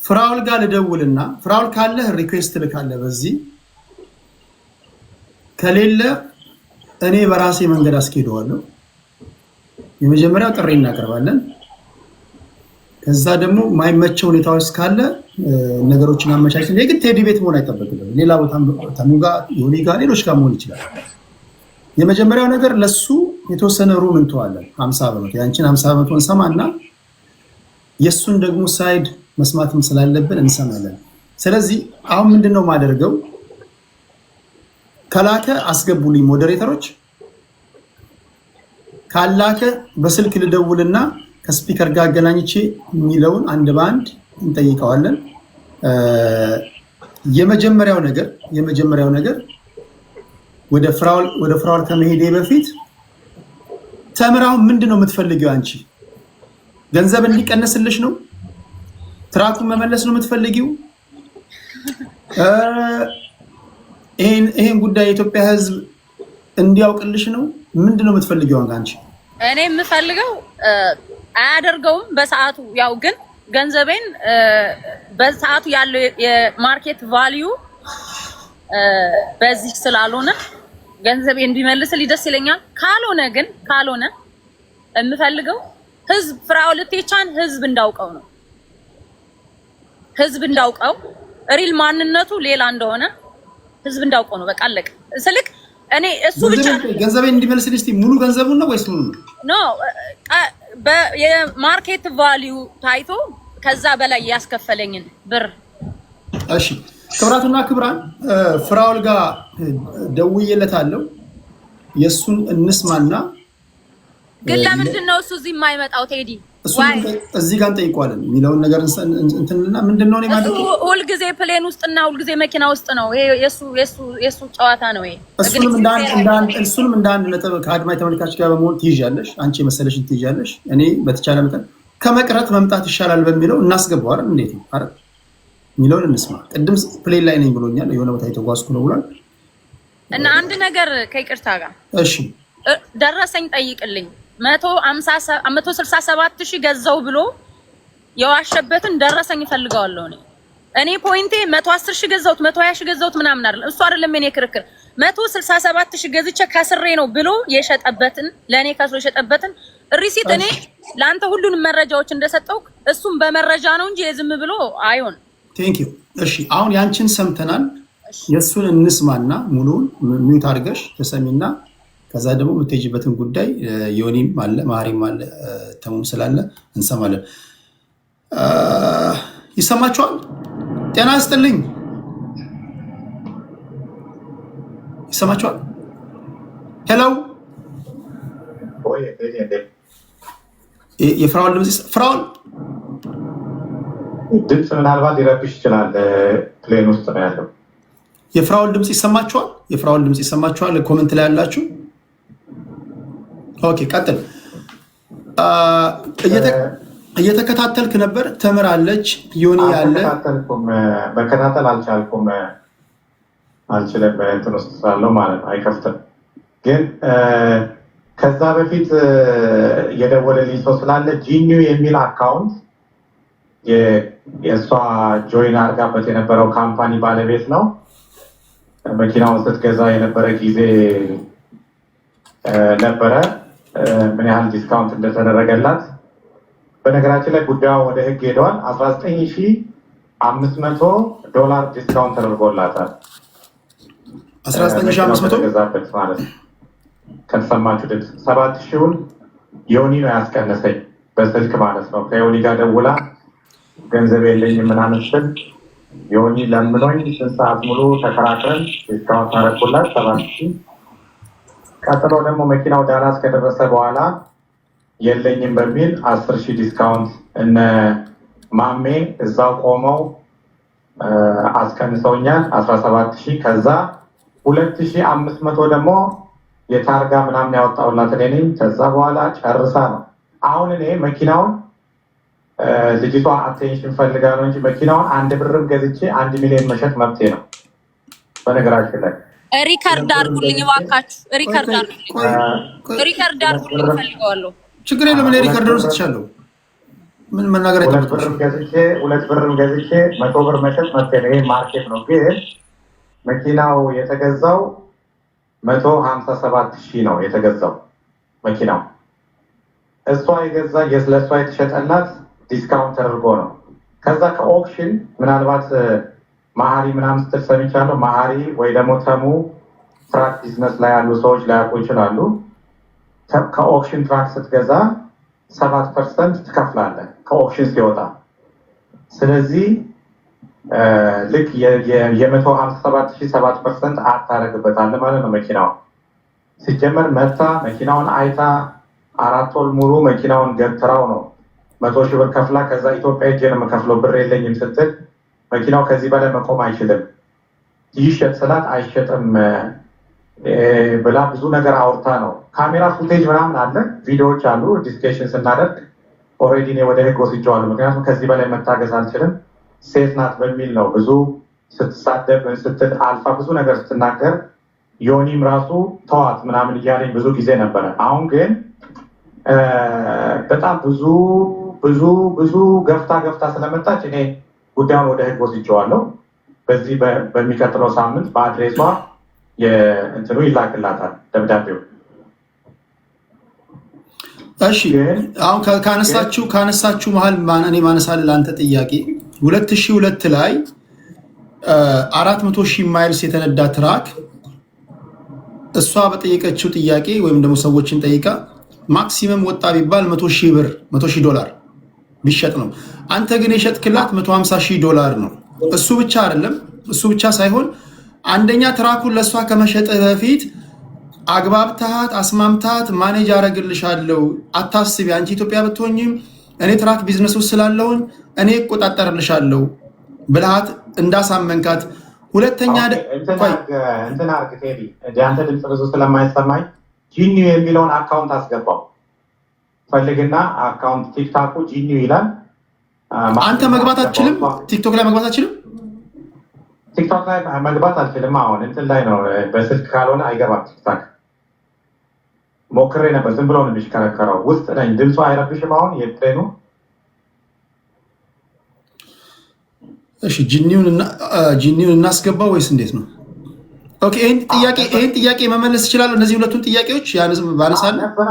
ፍራውል ጋር ልደውልና ፍራውል ካለ ሪኩዌስት ልካለ በዚህ ከሌለ እኔ በራሴ መንገድ አስኬደዋለሁ። የመጀመሪያው ጥሪ እናቀርባለን። ከዛ ደግሞ ማይመቸው ሁኔታዎች ካለ ነገሮችን አመቻችተን የግድ ቴዲ ቤት መሆን አይጠበቅም። ሌላ ቦታ ተሙጋ ዮኒ ጋር ሌሎች ጋር መሆን ይችላል። የመጀመሪያው ነገር ለሱ የተወሰነ ሩም እንተዋለን 50% ያንቺን 50% እንሰማና የሱን ደግሞ ሳይድ መስማትም ስላለብን እንሰማለን። ስለዚህ አሁን ምንድነው ማደርገው ከላከ አስገቡልኝ ሞዴሬተሮች ካላከ በስልክ ልደውልና ከስፒከር ጋር አገናኝቼ የሚለውን አንድ ባንድ እንጠይቀዋለን። የመጀመሪያው ነገር ወደ ፍራውል ከመሄዴ በፊት ተምራው ምንድነው የምትፈልጊው አንቺ? ገንዘብ እንዲቀነስልሽ ነው? ትራኩን መመለስ ነው የምትፈልጊው? ይሄን ጉዳይ የኢትዮጵያ ሕዝብ እንዲያውቅልሽ ነው? ምንድነው የምትፈልጊው አንቺ? እኔ የምፈልገው አያደርገውም በሰዓቱ ያው ግን ገንዘቤን በሰዓቱ ያለው የማርኬት ቫልዩ በዚህ ስላልሆነ ገንዘቤ እንዲመልስልኝ ደስ ይለኛል። ካልሆነ የምፈልገው ህዝብ ፍራውል ኢቴቻን ህዝብ እንዳውቀው ነው። ህዝብ እንዳውቀው ሪል ማንነቱ ሌላ እንደሆነ ህዝብ እንዳውቀው ነው። በቃ አለቀ። ስልክ እኔ እሱ ብቻ ገንዘቤ እንዲመልስልኝ እስቲ ሙሉ ገንዘቡን ነው ወይስ ሙሉ ኖ የማርኬት ቫልዩ ታይቶ ከዛ በላይ ያስከፈለኝን ብር። እሺ ክብራቱና ክብራን ፍራውል ጋር ደውዬለታለሁ። የሱን እንስማና ግን ለምንድን ነው እሱ እዚህ የማይመጣው ቴዲ? እዚህ ጋር እንጠይቀዋለን የሚለውን ነገር እንትንና ምንድነው ነው ማለት ነው። ሁልጊዜ ፕሌን ውስጥና ሁልጊዜ መኪና ውስጥ ነው። ይሄ የሱ ጨዋታ ነው። ይሄ እሱንም እንደ አንድ ነጥብ ከአድማጭ ተመልካች ጋር በመሆን ትይዣለሽ። አንቺ የመሰለሽን ትይዣለሽ። እኔ በተቻለ መጠን ከመቅረት መምጣት ይሻላል በሚለው እናስገባው አይደል? እንዴት ነው አይደል? የሚለውን እንስማ። ቅድም ፕሌን ላይ ነኝ ብሎኛል። የሆነ ቦታ የተጓዝኩ ነው ብሏል። እና አንድ ነገር ከይቅርታ ጋር እሺ፣ ደረሰኝ ጠይቅልኝ 167,000 ገዛው ብሎ የዋሸበትን ደረሰኝ እፈልጋለሁ። እኔ ፖይንቴ 110,000 ገዛውት 120,000 ገዛውት ምናምን አይደለም። እሱ አይደለም የኔ ክርክር። 167,000 ገዝቼ ከስሬ ነው ብሎ የሸጠበትን ለኔ ከስሮ የሸጠበትን ሪሲት እኔ ለአንተ ሁሉንም መረጃዎች እንደሰጠው እሱም በመረጃ ነው እንጂ የዝም ብሎ አይሆን። ቴንክ ዩ። እሺ አሁን ያንቺን ሰምተናል። የሱን እንስማና ሙሉውን ሚውት አድርገሽ ተሰሚና ከዛ ደግሞ የምትሄጂበትን ጉዳይ ዮኒም አለ ማሪም አለ ተሙም ስላለ እንሰማለን። ይሰማችኋል? ጤና ይስጥልኝ። ይሰማችኋል? ሄሎ የፍራውል ድምጽ ፍራውል ድምጽ ምናልባት ሊረብሽ ይችላል። ፕሌን ውስጥ ነው ያለው። የፍራውል ድምጽ ይሰማችኋል? የፍራውል ድምጽ ይሰማችኋል? ኮሜንት ላይ ያላችሁ ኦኬ፣ ቀጥል። እየተከታተልክ ነበር። ተምራለች ዮኒ ያለ መከታተል አልችልም በእንትን ውስጥ ስላለው ማለት ነው። አይከፍትም። ግን ከዛ በፊት የደወለልኝ ሰው ስላለ ጂኒው የሚል አካውንት የእሷ ጆይን አድርጋበት የነበረው ካምፓኒ ባለቤት ነው። መኪናውን ስትገዛ የነበረ ጊዜ ነበረ ምን ያህል ዲስካውንት እንደተደረገላት። በነገራችን ላይ ጉዳዩ ወደ ህግ ሄደዋል። $19,500 ዲስካውንት ተደርጎላታል። 19,500 ገዛበት ማለት ነው። ከተሰማችሁ ድምፅ 7,000ውን ዮኒ ነው ያስቀነሰኝ በስልክ ማለት ነው። ከዮኒ ጋር ደውላ ገንዘብ የለኝም ምናምን ስል ዮኒ ለምኖኝ 6 ሰዓት ሙሉ ተከራክረን ዲስካውንት አደረኩላት 7,000። ቀጥሎ ደግሞ መኪናው ዳላስ ከደረሰ በኋላ የለኝም በሚል 10,000 ዲስካውንት እነ ማሜ እዛው ቆመው አስቀንሰውኛል 17,000። ከዛ 2,500 ደግሞ የታርጋ ምናምን ያወጣውላት እኔ ነኝ። ከዛ በኋላ ጨርሳ ነው። አሁን እኔ መኪናውን ልጅቷ አቴንሽን ፈልጋ ነው እንጂ መኪናውን 1 ብርም ገዝቼ 1 ሚሊዮን መሸጥ መብቴ ነው። በነገራችን ላይ ሪከርድ አድርጉልኝ እባካችሁ፣ ሪከርድ አድርጉልኝ ፈልገዋለሁ። ችግር የለም። እኔ ሪከርድ ነው ስትቻለሁ ምን መናገር አይተምጥሽ 2 ብርም ገዝቼ 100 ብር መሸጥ መፍትሄ ነው። ይሄ ማርኬት ነው። ግን መኪናው የተገዛው 157,000 ነው የተገዛው መኪናው። እሷ የገዛ ለእሷ የተሸጠላት ዲስካውንት ተደርጎ ነው። ከዛ ከኦፕሽን ምናልባት ማሃሪ ምናምን ስትል ሰምቻለሁ። ማሃሪ ወይ ደግሞ ተሙ ትራክ ቢዝነስ ላይ ያሉ ሰዎች ሊያውቁ ይችላሉ። ከኦፕሽን ትራክ ስትገዛ 7% ትከፍላለህ ከኦፕሽን ሲወጣ። ስለዚህ ልክ የ157,000 7% አታረግበታለህ ማለት ነው። መኪናው ሲጀመር መታ መኪናውን አይታ 4 ወር ሙሉ መኪናውን ገትራው ነው 100,000 ብር ከፍላ ከዛ ኢትዮጵያ ሄጄ ነው የምከፍለው ብር የለኝም ስትል መኪናው ከዚህ በላይ መቆም አይችልም ይሸጥ ስላት አይሸጥም ብላ ብዙ ነገር አውርታ ነው። ካሜራ ፉቴጅ ምናምን አለ፣ ቪዲዮዎች አሉ። ዲስከሽን ስናደርግ ኦልሬዲ እኔ ወደ ህግ ወስጄዋለሁ። ምክንያቱም ከዚህ በላይ መታገዝ አልችልም። ሴት ናት በሚል ነው ብዙ ስትሳደብ ስትል አልፋ ብዙ ነገር ስትናገር ዮኒም ራሱ ተዋት ምናምን እያለኝ ብዙ ጊዜ ነበረ። አሁን ግን በጣም ብዙ ገፍታ ስለመጣች እኔ ጉዳዩን ወደ ህግ ወስጄዋለሁ። በዚህ በሚቀጥለው ሳምንት በአድሬሷ የእንትኑ ይላክላታል ደብዳቤው። እሺ አሁን ካነሳችሁ መሀል እኔ ማነሳለህ ለአንተ ጥያቄ 2002 ላይ 400,000 ማይልስ የተነዳ ትራክ እሷ በጠየቀችው ጥያቄ ወይም ደግሞ ሰዎችን ጠይቃ ማክሲመም ወጣ ቢባል $100,000 ቢሸጥ ነው። አንተ ግን የሸጥክላት $150,000 ነው። እሱ ብቻ አይደለም፣ እሱ ብቻ ሳይሆን አንደኛ ትራኩን ለእሷ ከመሸጥህ በፊት አግባብታት አስማምታት ማኔጅ አረግልሻለሁ፣ አታስቢ፣ አንቺ ኢትዮጵያ ብትሆኝም እኔ ትራክ ቢዝነስ ውስጥ ስላለሁኝ እኔ እቆጣጠርልሻለሁ ብልሃት እንዳሳመንካት። ሁለተኛ እንትን አርግ ቴዲ፣ አንተ ድምፅ ብዙ ስለማይሰማኝ ጂኒው የሚለውን አካውንት አስገባው ፈልግና፣ አካውንት ቲክታኩ ጂኒው ይላል። አንተ መግባት አትችልም፣ ቲክቶክ ላይ መግባት አትችልም። ቲክቶክ ላይ መግባት አልችልም። አሁን እንትን ላይ ነው፣ በስልክ ካልሆነ አይገባም ቲክታክ። ሞክሬ ነበር፣ ዝም ብሎ ነው የሚሽከረከረው። ውስጥ ነኝ፣ ድምፁ አይረብሽም። አሁን የፕሌኑ እሺ፣ ጂኒውን እናስገባው ወይስ እንዴት ነው? ኦኬ፣ ይሄን ጥያቄ መመለስ እችላለሁ። እነዚህ ሁለቱን ጥያቄዎች ባነሳለሁ ነበር።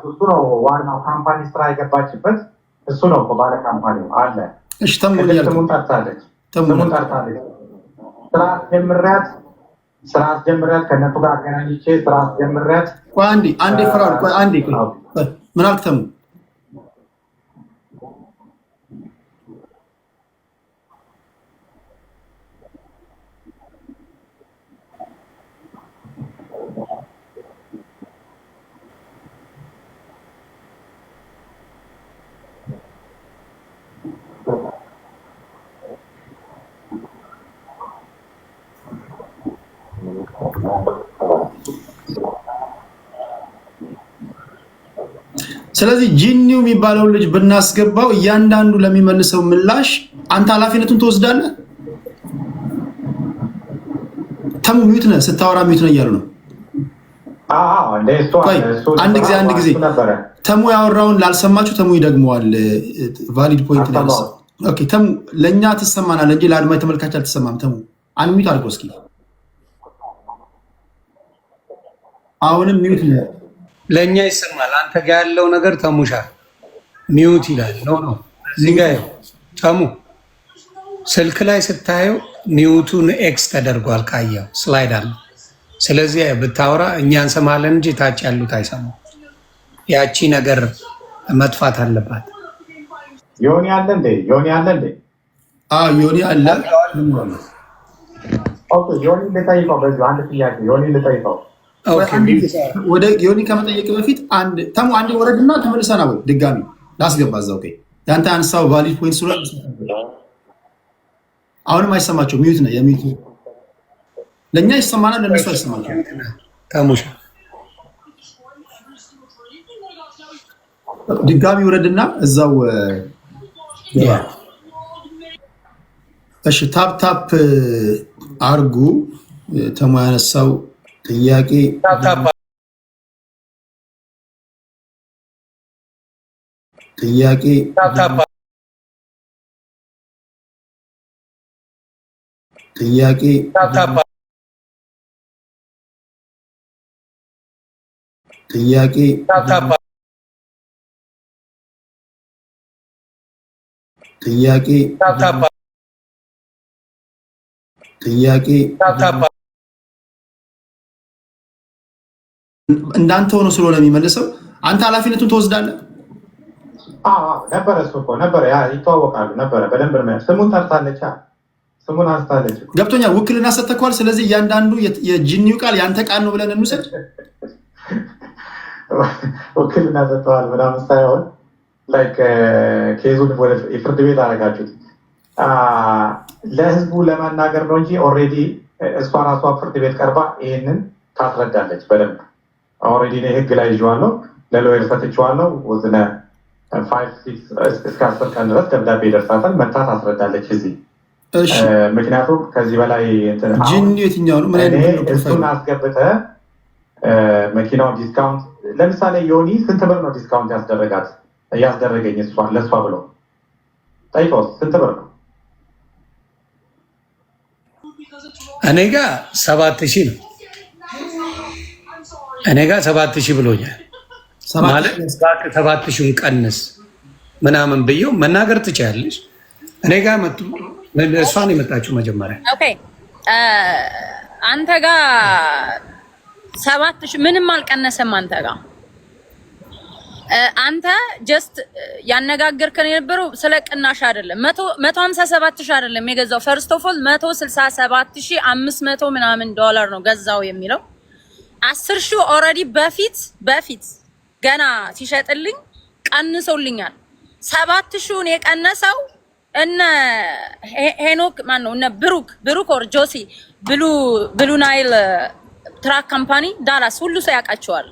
እሱ ነው ዋናው ካምፓኒ ስራ የገባችበት እሱ ነው እኮ ባለ ካምፓኒው አለ። እሺ፣ ስሙን ጠርታለች። ስራ አስጀምሪያት ከእነሱ ጋር አገናኝቼ ስራ አስጀምሪያት። አንዴ ፍራኦል፣ አንዴ ምን አልክ ተሙ? ስለዚህ ጂኒው የሚባለውን ልጅ ብናስገባው እያንዳንዱ ለሚመልሰው ምላሽ አንተ ኃላፊነቱን ትወስዳለህ። ተሙ ሚዩት ነህ፣ ስታወራ ሚዩት ነህ እያሉ ነው። አንድ ጊዜ ተሙ ያወራውን ላልሰማችሁ ተሙ ይደግመዋል። ቫሊድ ፖይንት ነው ያነሳው። ኦኬ ተሙ ለእኛ ትሰማናለህ እንጂ ለአድማጭ ተመልካች አልተሰማም። ተሙ አንሚዩት አድርጎ እስኪ። አሁንም ሚዩት ነህ። ለእኛ ይሰማል። አንተ ጋር ያለው ነገር ተሙሻ ሚዩት ይላል። ነው እዚህ ጋር ተሙ ስልክ ላይ ስታየው ሚዩቱን ኤክስ ተደርጓል። ካየው ስላይድ አለ። ስለዚህ ብታወራ እኛ እንሰማለን እንጂ ታች ያሉት አይሰማም። ያቺ ነገር መጥፋት አለባት። ዮኒ አለ እንዴ? ዮኒ አለ። ኦኬ ዮኒ ልጠይቀው። በዚህ አንድ ጥያቄ ዮኒ ልጠይቀው። ወደ ዮኒ ከመጠየቅ በፊት ተሙ አንድ ወረድና ተመልሰና ወይ ድጋሚ ላስገባ እዛው። ያንተ አንሳው ቫሊድ ፖይንት ሱራ አሁንም አይሰማቸው። ሚዩት ነው የሚዩት። ለኛ ይሰማናል፣ ለነሱ አይሰማቸው። ተሙሽ ድጋሚ ወረድና እዛው። እሺ ታፕ አርጉ። ተሙ ያነሳው ጥያቄ ጥያቄ ጥያቄ ጥያቄ ጥያቄ ጥያቄ እንዳንተ ሆኖ ስለሆነ የሚመልሰው አንተ ኃላፊነቱን ትወስዳለህ። ነበረ እሱ እኮ ነበረ፣ ያ ይተዋወቃሉ ነበረ። በደንብ ነው ስሙን ጠርታለች፣ ስሙን አንስታለች። ገብቶኛል። ውክልና ሰጥተኳል። ስለዚህ እያንዳንዱ የጂኒው ቃል ያንተ ቃል ነው ብለን እንውሰድ። ውክልና ሰጥተዋል ምናምን ሳይሆን ላይክ ኬዙን ወደ ፍርድ ቤት አደረጋችሁት ለህዝቡ ለመናገር ነው እንጂ ኦልሬዲ እሷ ራሷ ፍርድ ቤት ቀርባ ይሄንን ታስረዳለች በደንብ። ኦልሬዲ እኔ ህግ ላይ ይዤዋለሁ፣ ለሎየር ሰጥቼዋለሁ። ወዝነ 5-6 እስከ 10 ቀን ድረስ ደብዳቤ ይደርሳታል፣ መታ ታስረዳለች እዚህ። ምክንያቱም ከዚህ በላይ ጂኒ የትኛው ነው? እሱን አስገብተህ መኪናውን ዲስካውንት ለምሳሌ ዮኒ ስንት ብር ነው ዲስካውንት እያስደረገኝ ለእሷ ብሎ ጠይቀው ስንት ብር ነው? እኔ ጋ 7000 ነው። እኔ ጋ 7000 ብሎኛል። ማለት 7000ን ቀንስ ምናምን ብየው መናገር ትችያለሽ። እኔ ጋ መጡ። እሷን የመጣችው መጀመሪያ ኦኬ። አንተ ጋ 7000 ምንም አልቀነሰም። አንተ ጋ አንተ ጀስት ያነጋገርከን የነበረው ስለ ቅናሽ አይደለም። 157,000 አይደለም የገዛው። ፈርስት ኦፍ ኦል 167,500 ምናምን ዶላር ነው ገዛው የሚለው 10,000 ኦልሬዲ በፊት ገና ሲሸጥልኝ ቀንሶልኛል። 7,000ን የቀነሰው እነ ሄኖክ ማን ነው እነ ብሩክ ኦር ጆሲ ብሉ ናይል ትራክ ካምፓኒ ዳላስ ሁሉ ሰው ያውቃቸዋል።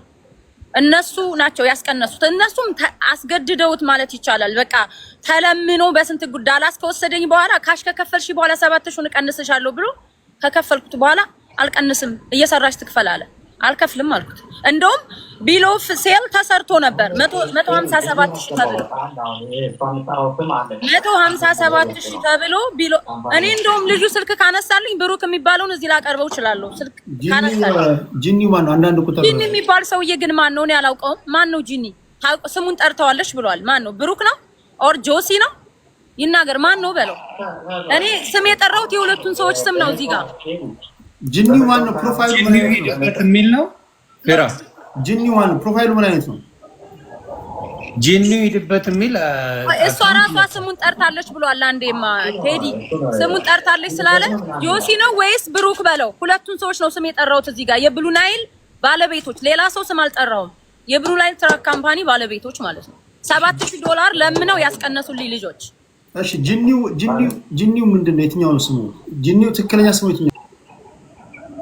እነሱ ናቸው ያስቀነሱት። እነሱም አስገድደውት ማለት ይቻላል። በቃ ተለምኖ በስንት ዳላስ ከወሰደኝ በኋላ ካሽ ከከፈልሽ በኋላ 7,000ን እቀንስሻለሁ ብሎ ከከፈልኩት በኋላ አልቀንስም እየሰራሽ ትክፈል አለ። አልከፍልም አልኩት። እንደውም ቢል ኦፍ ሴል ተሰርቶ ነበር 157,000 ተብሎ 157,000 ተብሎ ቢሎ እኔ እንደውም ልጁ ስልክ ካነሳልኝ ብሩክ የሚባለውን እዚህ ላቀርበው እችላለሁ። ስልክ ካነሳልኝ ጂኒ ማን ነው? አንዳንድ ቁጥር ጂኒ የሚባል ሰውዬ ግን ማን ነው? እኔ አላውቀውም። ማን ነው ጂኒ? ስሙን ጠርተዋለሽ ብሏል። ማን ነው? ብሩክ ነው ኦር ጆሲ ነው? ይናገር ማን ነው በለው። እኔ ስም የጠራሁት የሁለቱን ሰዎች ስም ነው እዚህ ጋር። ጂኒው ማን ነው? ፕሮፋይሉ ምን አይነት የሚል ነው? ፌራ ጂኒው ማን ነው? ፕሮፋይሉ ምን አይነት ነው? ጂኒው ይድበት የሚል እሷ ራሷ ስሙን ጠርታለች ብሏል። አንዴማ ቴዲ ስሙን ጠርታለች ስላለ ጆሲ ነው ወይስ ብሩክ በለው። ሁለቱን ሰዎች ነው ስም የጠራሁት እዚህ ጋር የብሉ ናይል ባለቤቶች። ሌላ ሰው ስም አልጠራውም። የብሉ ናይል ትራክ ካምፓኒ ባለቤቶች ማለት ነው። $7,000 ለምነው ያስቀነሱልኝ ልጆች። እሺ ጂኒው ምንድነው? የትኛው ነው ስሙ? ጂኒው ትክክለኛ ስሙ የትኛው